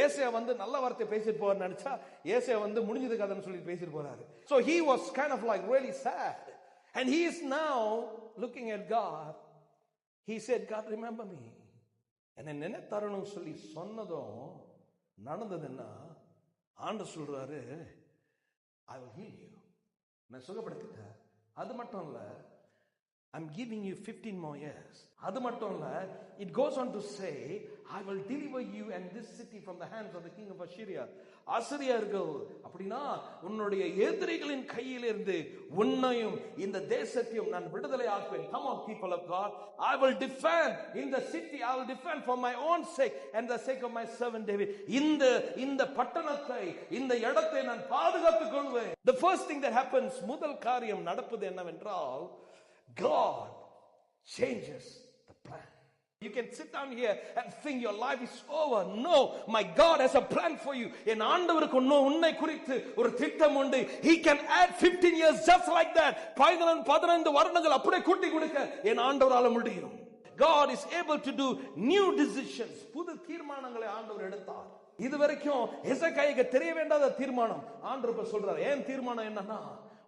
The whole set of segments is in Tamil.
ஏசையா வந்து நல்ல வார்த்தை பேசிட்டு போறாரு நினைச்சா ஏசையா வந்து முடிஞ்சது கதைன்னு சொல்லி பேசிட்டு போறாரு. So he was kind of like really sad, and he is now looking at God. He said, God, remember me. என்ன நினைத்தாரணும் சொல்லி சொன்னதும் நடந்ததுன்னா ஆண்டவர் சொல்றாரு, I will heal you. நான் சுகப்படுத்திட்டேன். அது மட்டும் இல்ல, I'm giving you 15 more years. அது மட்டும் இல்ல, it goes on to say, I will deliver you and this city from the hands of the king of Assyria. அசிரியர்கள் அப்படின்னா உன்னுடைய எதிரிகளின் கையிலிருந்து உன்னையும் இந்த தேசத்தையும் நான் விடுதலை ஆக்குவேன். Come on, people of God, I will defend in the city, I will defend for my own sake and the sake of my servant David. இந்த பட்டணத்தை, இந்த இடத்தை நான் பாதுகாத்துக் கொள்வேன். The first thing that happens, முதல் காரியம் நடப்பது என்னவென்றால், God changes the plan. You can sit down here and think your life is over. No, my God has a plan for you. என் ஆண்டவருக்கு உன்னை குறித்து ஒரு திட்டம் உண்டு. He can add 15 years just like that. 15 வருடங்கள் அப்படியே கூட்டி கொடுக்க என் ஆண்டவரால முடியும். God is able to do new decisions. புது தீர்மானங்களை ஆண்டவர் எடுத்தார். இதுவரைக்கும் எசேக்கியாவுக்கு தெரிய வேண்டாத தீர்மானம் ஆண்டவர் சொல்றார். ஏன் தீர்மானம் என்னன்னா,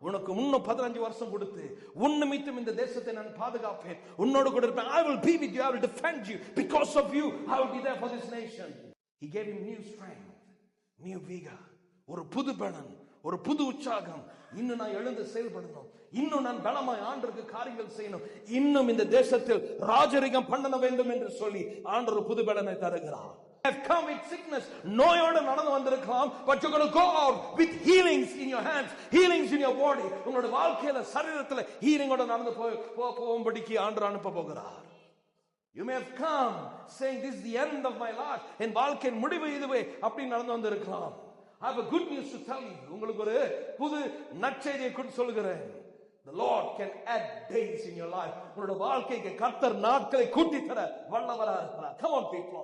உனக்கு இன்னும் 15 வருஷம் கொடுத்து உன் நிமித்தம் இந்த தேசத்தை நான் பாதுகாப்பேன், உன்னோடு கூட இருப்பேன். I will be with you, I will defend you. Because of you, I will be there for this nation. He gave him new strength, new vigor. ஒரு புது பலன், ஒரு புது உற்சாகம். இன்னும் நான் எழுந்து செயல்படணும், இன்னும் நான் பலமாய் ஆண்டவருக்கு காரியங்கள் செய்யணும், இன்னும் இந்த தேசத்தில் ராஜரிகம் பண்ண வேண்டும் என்று சொல்லி ஆண்டவர் புது பலனை தருகிறார். Have come with sickness, நோயோடு நடந்து வந்திருக்கலாம், but you're going to go out with healings in your hands, healings in your body. உங்களோட வாழ்க்கையில சரீரத்துல ஹீலிங்கோட நடந்து போகும்படிக்கு ஆண்டவர் அனுப்ப போகிறார். You may have come saying this is the end of my life, என் வாழ்க்கையின் முடிவு இதுவே அப்படி நடந்து வந்திருக்கலாம். I have a good news to tell you. உங்களுக்கு ஒரு புது நற்செய்தியை கொண்டு சொல்கிறேன். The Lord can add days in your life. உங்களோட வாழ்க்கைக்கு கர்த்தர் நாட்களை கூட்டி தர வல்லவராக இருக்கிறார். Come on people.